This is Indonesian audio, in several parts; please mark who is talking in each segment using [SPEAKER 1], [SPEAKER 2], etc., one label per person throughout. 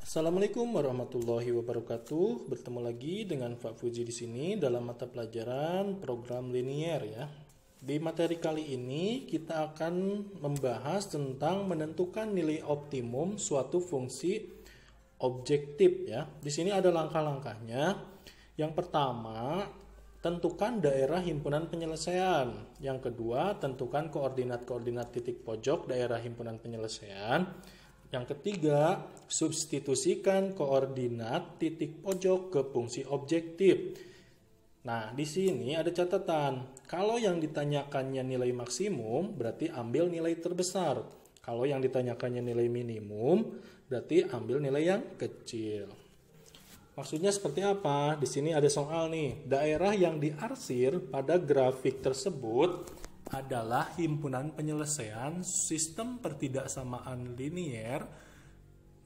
[SPEAKER 1] Assalamualaikum warahmatullahi wabarakatuh. Bertemu lagi dengan Pak Fuji di sini dalam mata pelajaran program linier ya. Di materi kali ini kita akan membahas tentang menentukan nilai optimum suatu fungsi objektif ya. Di sini ada langkah-langkahnya. Yang pertama, tentukan daerah himpunan penyelesaian. Yang kedua, tentukan koordinat-koordinat titik pojok daerah himpunan penyelesaian. Yang ketiga, substitusikan koordinat titik pojok ke fungsi objektif. Nah, di sini ada catatan. Kalau yang ditanyakannya nilai maksimum, berarti ambil nilai terbesar. Kalau yang ditanyakannya nilai minimum, berarti ambil nilai yang kecil. Maksudnya seperti apa? Di sini ada soal nih. Daerah yang diarsir pada grafik tersebut adalah himpunan penyelesaian sistem pertidaksamaan linier.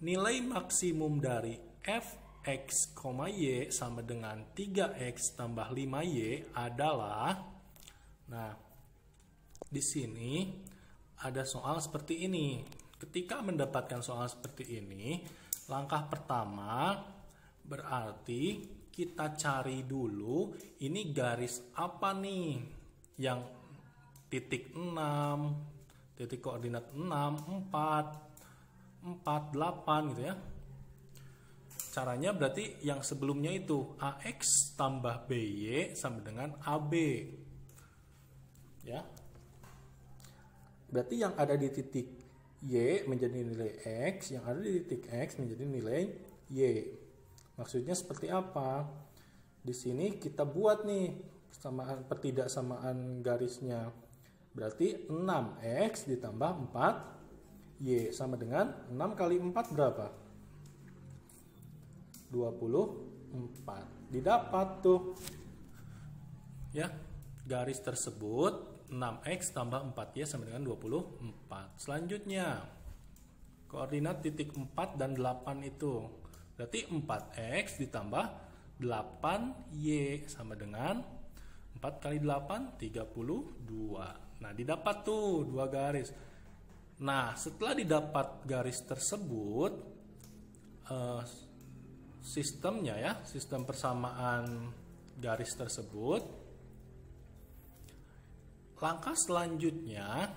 [SPEAKER 1] Nilai maksimum dari fx, y sama dengan 3x tambah 5y adalah, nah, di sini ada soal seperti ini. Ketika mendapatkan soal seperti ini, langkah pertama berarti kita cari dulu ini garis apa nih yang titik 6, titik koordinat 6, 4, 8 gitu ya. Caranya berarti yang sebelumnya itu AX tambah BY sama dengan AB. Ya. Berarti yang ada di titik Y menjadi nilai X, yang ada di titik X menjadi nilai Y. Maksudnya seperti apa? Di sini kita buat nih pertidaksamaan garisnya. Berarti 6x ditambah 4y sama dengan 6 kali 4 berapa? 24. Didapat tuh. Ya, garis tersebut 6x tambah 4y sama dengan 24. Selanjutnya, koordinat titik 4 dan 8 itu. Berarti 4x ditambah 8y sama dengan 4 kali 8, 32. Nah, didapat tuh dua garis. Nah, setelah didapat garis tersebut, sistemnya ya, sistem persamaan garis tersebut, langkah selanjutnya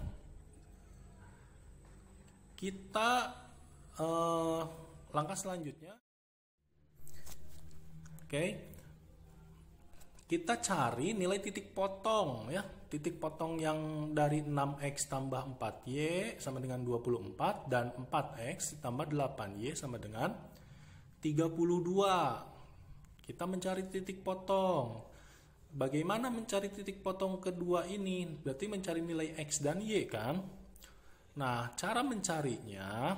[SPEAKER 1] kita cari nilai titik potong ya. Titik potong yang dari 6x tambah 4y sama dengan 24 dan 4x tambah 8y sama dengan 32. Kita mencari titik potong. Bagaimana mencari titik potong kedua ini? Berarti mencari nilai x dan y kan? Nah, cara mencarinya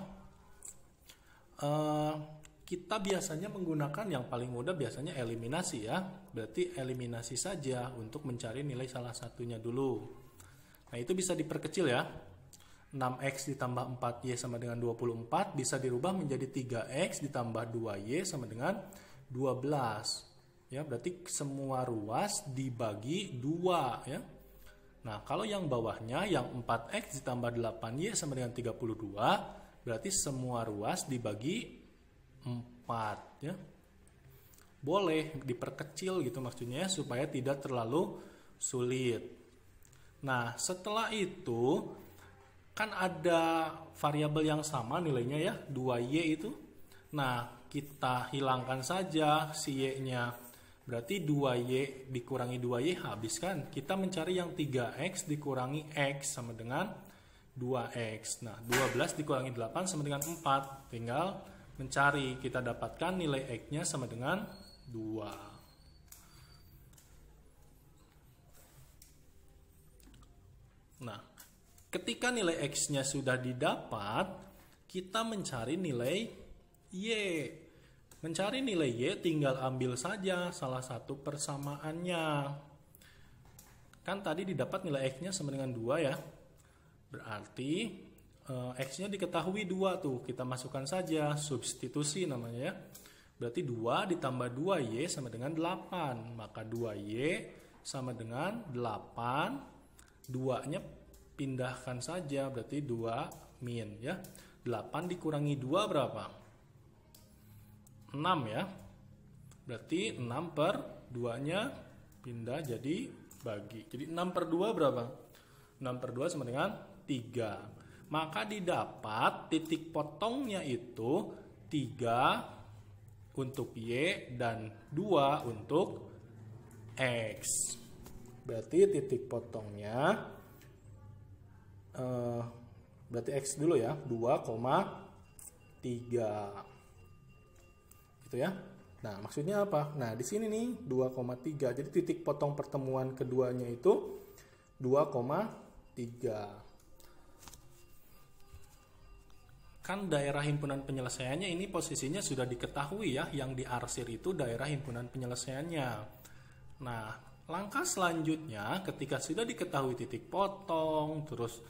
[SPEAKER 1] kita biasanya menggunakan yang paling mudah biasanya eliminasi ya. Berarti eliminasi saja untuk mencari nilai salah satunya dulu. Nah, itu bisa diperkecil ya. 6x ditambah 4y sama dengan 24 bisa dirubah menjadi 3x ditambah 2y sama dengan 12. Ya, berarti semua ruas dibagi 2 ya. Nah, kalau yang bawahnya yang 4x ditambah 8y sama dengan 32, berarti semua ruas dibagi 4 ya. Boleh diperkecil gitu maksudnya supaya tidak terlalu sulit. Nah, setelah itu kan ada variabel yang sama nilainya ya, 2y itu. Nah, kita hilangkan saja si y-nya. Berarti 2y dikurangi 2y habis kan? Kita mencari yang 3x dikurangi x sama dengan 2x. Nah, 12 dikurangi 8 sama dengan 4. Tinggal mencari, kita dapatkan nilai x-nya sama dengan 2. Nah, ketika nilai x-nya sudah didapat, kita mencari nilai y. Mencari nilai y tinggal ambil saja salah satu persamaannya. Kan tadi didapat nilai x-nya sama dengan 2 ya. Berarti x-nya diketahui 2 tuh, kita masukkan saja, substitusi namanya ya. Berarti 2 ditambah 2y sama dengan 8. Maka 2y sama dengan 8. 2-nya pindahkan saja, berarti 2 min ya. 8 dikurangi 2 berapa? 6 ya. Berarti 6 per 2-nya pindah jadi bagi. Jadi 6 per 2 berapa? 6 per 2 sama dengan 3. Maka didapat titik potongnya itu 3 untuk Y dan 2 untuk X. Berarti titik potongnya berarti X dulu ya, 2,3 gitu ya. Nah maksudnya apa? Nah di sini nih 2,3, jadi titik potong pertemuan keduanya itu 2,3. Kan daerah himpunan penyelesaiannya ini posisinya sudah diketahui ya, yang diarsir itu daerah himpunan penyelesaiannya. Nah langkah selanjutnya ketika sudah diketahui titik potong, terus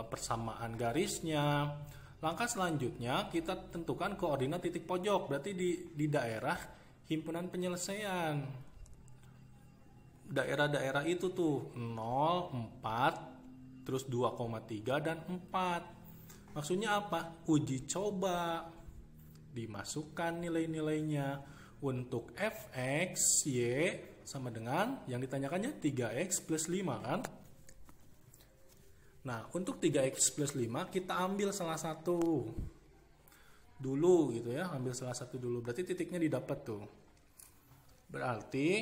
[SPEAKER 1] persamaan garisnya, langkah selanjutnya kita tentukan koordinat titik pojok, berarti di daerah himpunan penyelesaian. Daerah-daerah itu tuh 0, 4, terus 2,3 dan 4. Maksudnya apa? Uji coba. Dimasukkan nilai-nilainya. Untuk fx, y sama dengan yang ditanyakannya 3x plus 5 kan? Nah, untuk 3x plus 5 kita ambil salah satu dulu gitu ya, ambil salah satu dulu. Berarti titiknya didapat tuh. Berarti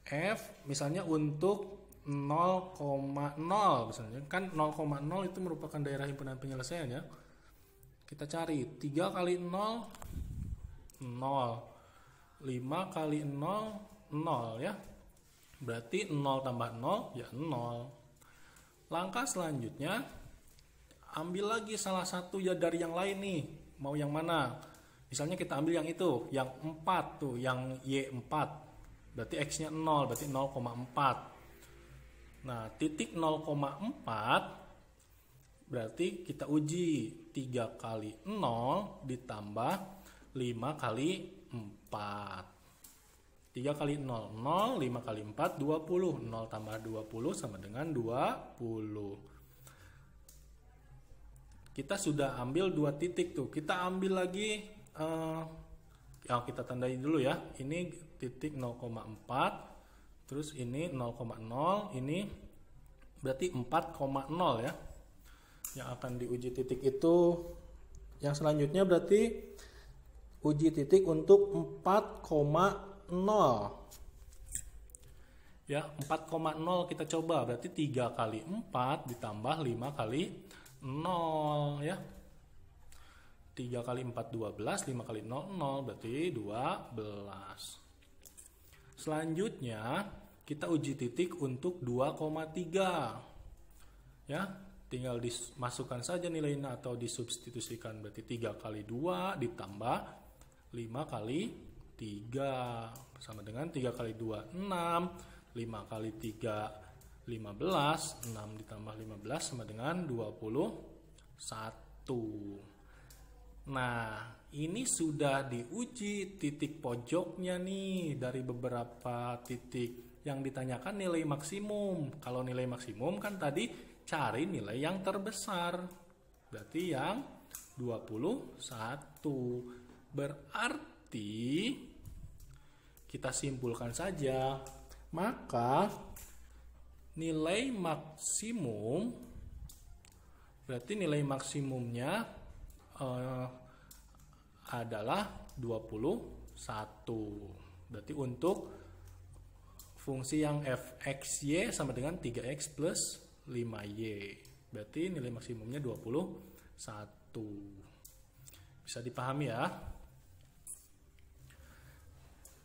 [SPEAKER 1] f misalnya untuk 0,0 misalnya, kan 0,0 itu merupakan daerah himpunan penyelesaian ya. Kita cari 3 kali 0 0, 5 kali 0 0 ya. Berarti 0 tambah 0 ya 0. Langkah selanjutnya ambil lagi salah satu ya dari yang lain nih. Mau yang mana? Misalnya kita ambil yang itu, yang 4 tuh, yang Y4. Berarti X-nya 0, berarti 0,4. Nah, titik 0,4 berarti kita uji 3 kali 0 ditambah 5 kali 4. 3 kali 0, 0, 5 kali 4, 20. 0 tambah 20 sama dengan 20. Kita sudah ambil 2 titik tuh. Kita ambil lagi, kita tandai dulu ya. Ini titik 0,4. Terus ini 0,0. Ini berarti 4,0 ya. Yang akan diuji titik itu. Yang selanjutnya berarti uji titik untuk 4,0. Ya, 4,0 kita coba, berarti 3 kali 4 ditambah 5 kali 0 ya. 3 kali 4 12, 5 kali 0 0 berarti 12. Selanjutnya kita uji titik untuk 2,3 ya. Tinggal dimasukkan saja nilainya atau disubstitusikan, berarti 3 kali 2 ditambah 5 kali 3 sama dengan 3 kali 2 6, 5 kali 3 15, 6 ditambah 15 sama dengan 21. Nah, ini sudah diuji titik pojoknya nih dari beberapa titik. Yang ditanyakan nilai maksimum. Kalau nilai maksimum kan tadi cari nilai yang terbesar. Berarti yang 21. Berarti kita simpulkan saja, maka nilai maksimum berarti nilai maksimumnya adalah 21. Berarti untuk fungsi yang fxy sama dengan 3x plus 5y. Berarti nilai maksimumnya 21. Bisa dipahami ya?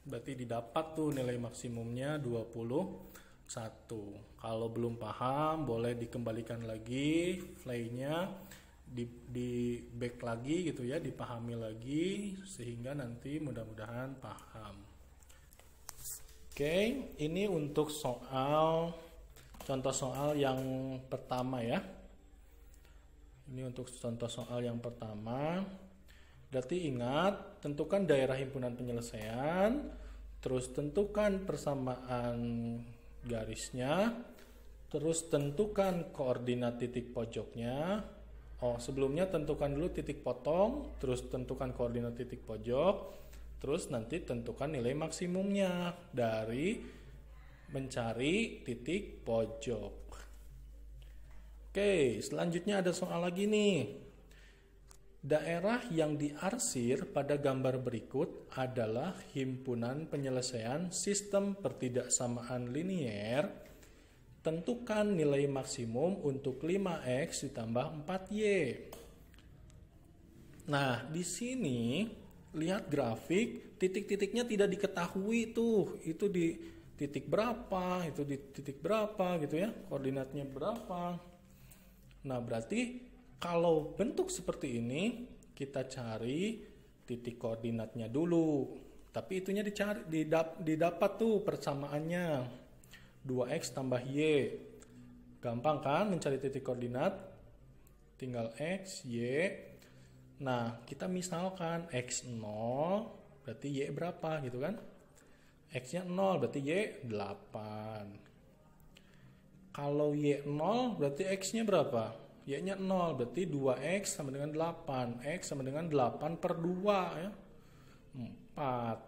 [SPEAKER 1] Berarti didapat tuh nilai maksimumnya 21. Kalau belum paham boleh dikembalikan lagi file-nya, di back lagi gitu ya, dipahami lagi sehingga nanti mudah-mudahan paham. Oke, ini untuk contoh soal yang pertama ya. Ini untuk contoh soal yang pertama. Berarti ingat, tentukan daerah himpunan penyelesaian, terus tentukan persamaan garisnya, terus tentukan koordinat titik pojoknya. Oh, sebelumnya tentukan dulu titik potong, terus tentukan koordinat titik pojok, terus nanti tentukan nilai maksimumnya dari mencari titik pojok. Oke, selanjutnya ada soal lagi nih. Daerah yang diarsir pada gambar berikut adalah himpunan penyelesaian sistem pertidaksamaan linier. Tentukan nilai maksimum untuk 5x ditambah 4y. Nah, di sini lihat grafik, titik-titiknya tidak diketahui tuh. Itu di titik berapa, itu di titik berapa gitu ya, koordinatnya berapa. Nah, berarti kalau bentuk seperti ini, kita cari titik koordinatnya dulu. Tapi itunya didapat tuh persamaannya. 2x tambah y. Gampang kan mencari titik koordinat? Tinggal x, y. Nah, kita misalkan x 0, berarti y berapa gitu kan? X-nya 0, berarti y 8. Kalau y 0, berarti x-nya berapa? Y-nya 0, berarti 2x sama dengan 8. X sama dengan 8 per 2 ya. 4.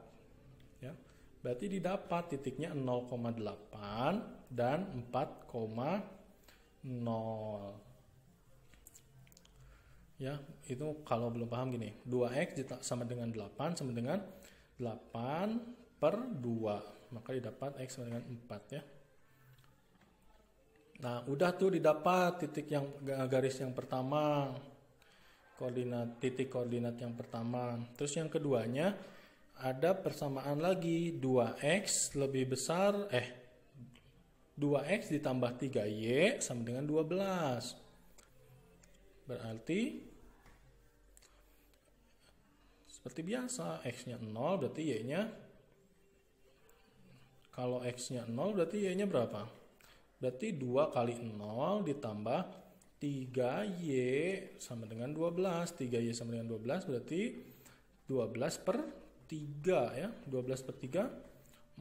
[SPEAKER 1] Ya. Berarti didapat titiknya 0,8 dan 4,0. Ya, itu kalau belum paham gini. 2x sama dengan 8 sama dengan 8 per 2. Maka didapat x sama dengan 4 ya. Nah, udah tuh didapat titik yang garis yang pertama. Titik koordinat yang pertama. Terus yang keduanya ada persamaan lagi, 2x lebih besar 2x ditambah 3y sama dengan 12. Berarti seperti biasa, x-nya 0 berarti y-nya, kalau x-nya 0 berarti y-nya berapa? Berarti 2 kali 0 ditambah 3y sama dengan 12. 3y sama dengan 12 berarti 12 per 3 ya. 12 per 3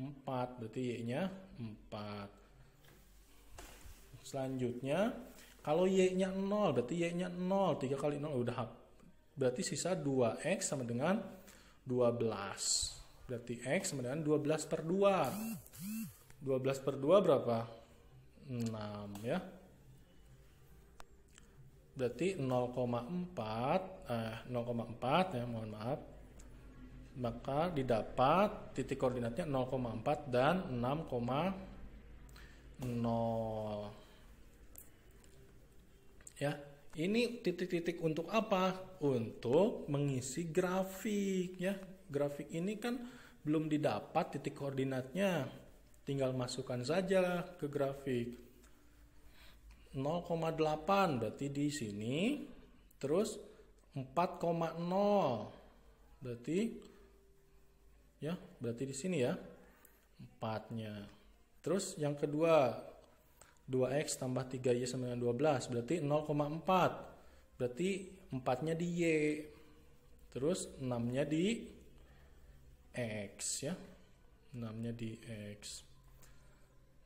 [SPEAKER 1] 4, berarti y-nya 4. Selanjutnya kalau y-nya 0 berarti y-nya 0. 3 kali 0 udah, berarti sisa 2x sama dengan 12. Berarti x sama dengan 12 per 2. 12 per 2 berapa? 6 ya. Berarti 0,4 ya, mohon maaf. Maka didapat titik koordinatnya 0,4 dan 6,0. Ya, ini titik-titik untuk apa? Untuk mengisi grafik ya. Grafik ini kan belum didapat titik koordinatnya. Tinggal masukkan saja ke grafik. 0,8 berarti di sini. Terus 4,0. Berarti di sini ya. 4-nya. Terus yang kedua, 2x tambah 3y sama dengan 12, berarti 0,4. Berarti 4-nya di y. Terus 6-nya di x ya. 6-nya di x.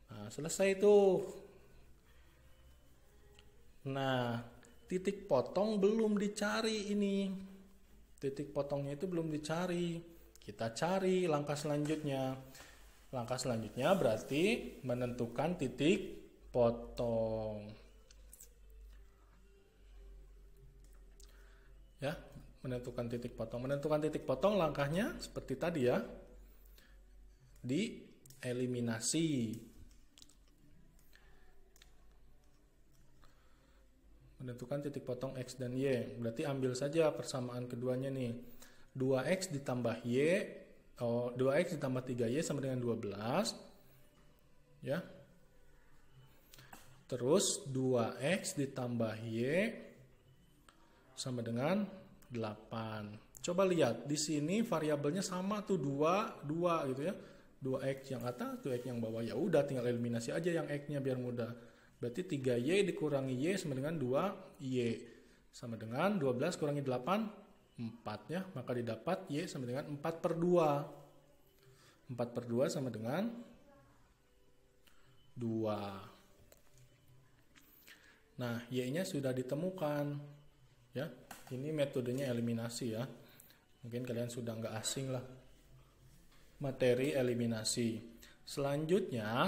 [SPEAKER 1] Nah, selesai itu. Nah, titik potong belum dicari ini. Titik potongnya itu belum dicari. Kita cari langkah selanjutnya. Langkah selanjutnya berarti menentukan titik potong. Ya, menentukan titik potong. Menentukan titik potong langkahnya seperti tadi ya. Dieliminasi. Menentukan titik potong x dan y. Berarti ambil saja persamaan keduanya nih. 2x ditambah y, 2x ditambah 3y sama dengan 12. Ya. Terus 2x ditambah y sama dengan 8. Coba lihat, di sini variabelnya sama tuh 2 gitu ya. 2x yang atas, 2x yang bawah. Ya udah tinggal eliminasi aja yang x-nya biar mudah. Berarti 3y dikurangi y sama dengan 2y. Sama dengan 12 kurangi 8, 4 ya. Maka didapat y sama dengan 4 per 2. 4 per 2 sama dengan 2. Nah, y-nya sudah ditemukan. Ya, ini metodenya eliminasi ya. Mungkin kalian sudah nggak asing lah. Materi eliminasi. Selanjutnya,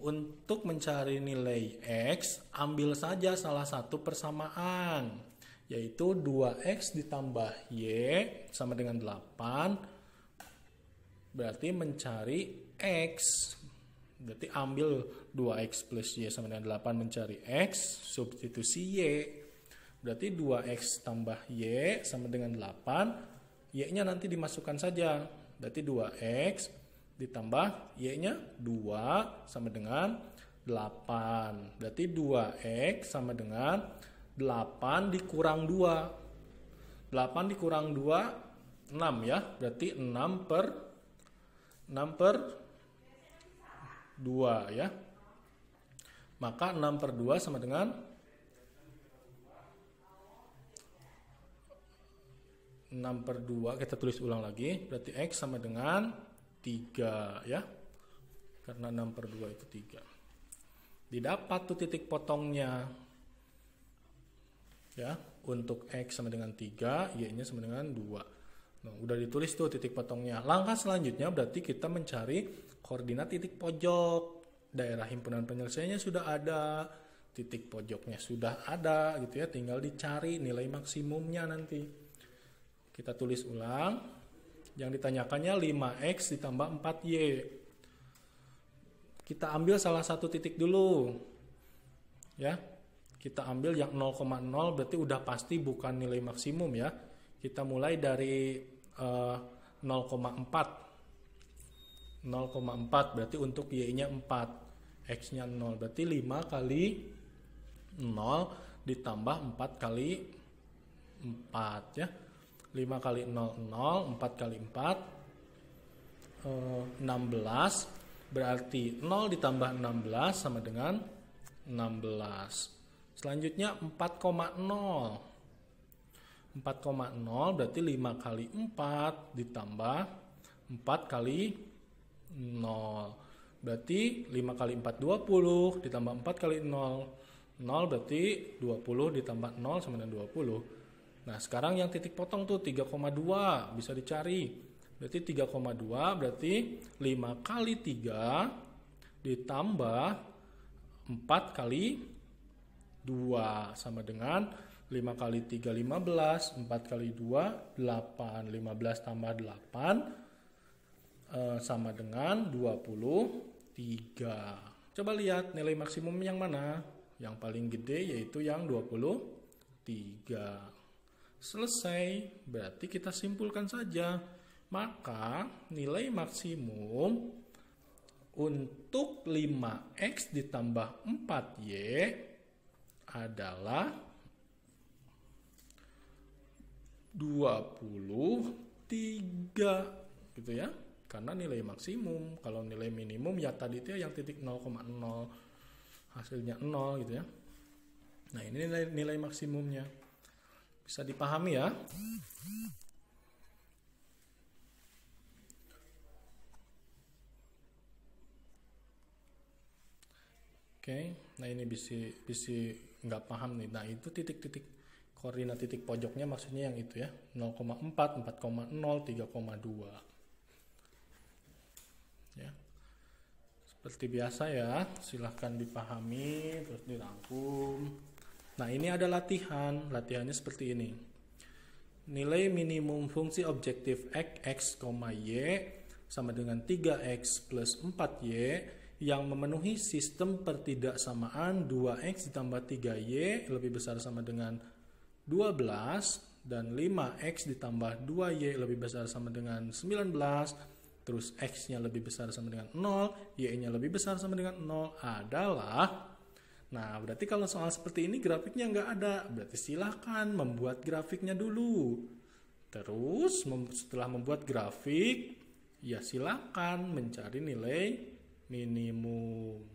[SPEAKER 1] untuk mencari nilai X, ambil saja salah satu persamaan, yaitu 2X ditambah Y sama dengan 8, berarti mencari X. Berarti ambil 2X plus Y sama dengan 8 mencari X, substitusi Y. Berarti 2X tambah Y sama dengan 8, Y-nya nanti dimasukkan saja. Berarti 2X ditambah Y-nya 2 sama dengan 8. Berarti 2X sama dengan 8 dikurang 2. 8 dikurang 2, 6 ya. Berarti 6 per 2 ya. Maka 6 per 2 sama dengan 6 per 2, kita tulis ulang lagi. Berarti X sama dengan 3 ya, karena 6 per 2 itu 3. Didapat tuh titik potongnya ya, untuk X sama dengan 3, Y nya sama dengan 2. Nah, udah ditulis tuh titik potongnya. Langkah selanjutnya berarti kita mencari koordinat titik pojok. Daerah himpunan penyelesaiannya sudah ada, titik pojoknya sudah ada gitu ya, tinggal dicari nilai maksimumnya nanti. Kita tulis ulang. Yang ditanyakannya 5X ditambah 4Y. Kita ambil salah satu titik dulu. Ya. Kita ambil yang 0,0, berarti udah pasti bukan nilai maksimum ya. Kita mulai dari 0,4. 0,4 berarti untuk Y-nya 4. X-nya 0. Berarti 5 kali 0 ditambah 4 kali 4 ya. 5 kali 0, 0, 4 kali 4, 16, berarti 0 ditambah 16 sama dengan 16. Selanjutnya 4,0. 4,0 berarti 5 kali 4 ditambah 4 kali 0. Berarti 5 kali 4, 20, ditambah 4 kali 0. 0 berarti 20 ditambah 0 sama dengan 20. Nah, sekarang yang titik potong tuh 3,2 bisa dicari. Berarti 3,2 berarti 5 kali 3 ditambah 4 kali 2 sama dengan 5 kali 3, 15, 4 kali 2, 8. 15 tambah 8 sama dengan 23. Coba lihat nilai maksimum yang mana? Yang paling gede yaitu yang 23. Selesai, berarti kita simpulkan saja. Maka nilai maksimum untuk 5X ditambah 4Y adalah 23 gitu ya. Karena nilai maksimum. Kalau nilai minimum ya tadi itu yang titik 0,0 hasilnya 0 gitu ya. Nah, ini nilai maksimumnya. Bisa dipahami ya? Oke, nah ini bisa nggak paham nih. Nah, itu titik-titik koordinat titik pojoknya maksudnya yang itu ya. 0,4, 4,0, 3,2. Ya. Seperti biasa ya, silahkan dipahami terus dirangkum. Nah, ini ada latihan. Latihannya seperti ini. Nilai minimum fungsi objektif x, y sama dengan 3x plus 4y yang memenuhi sistem pertidaksamaan 2x ditambah 3y lebih besar sama dengan 12 dan 5x ditambah 2y lebih besar sama dengan 19, terus x-nya lebih besar sama dengan 0, y-nya lebih besar sama dengan 0 adalah. Nah, berarti kalau soal seperti ini grafiknya nggak ada. Berarti silahkan membuat grafiknya dulu. Terus setelah membuat grafik, ya silahkan mencari nilai minimum.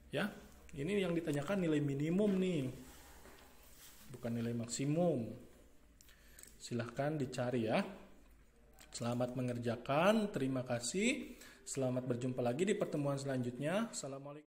[SPEAKER 1] Ya, ini yang ditanyakan nilai minimum nih. Bukan nilai maksimum. Silahkan dicari ya. Selamat mengerjakan. Terima kasih. Selamat berjumpa lagi di pertemuan selanjutnya. Assalamualaikum.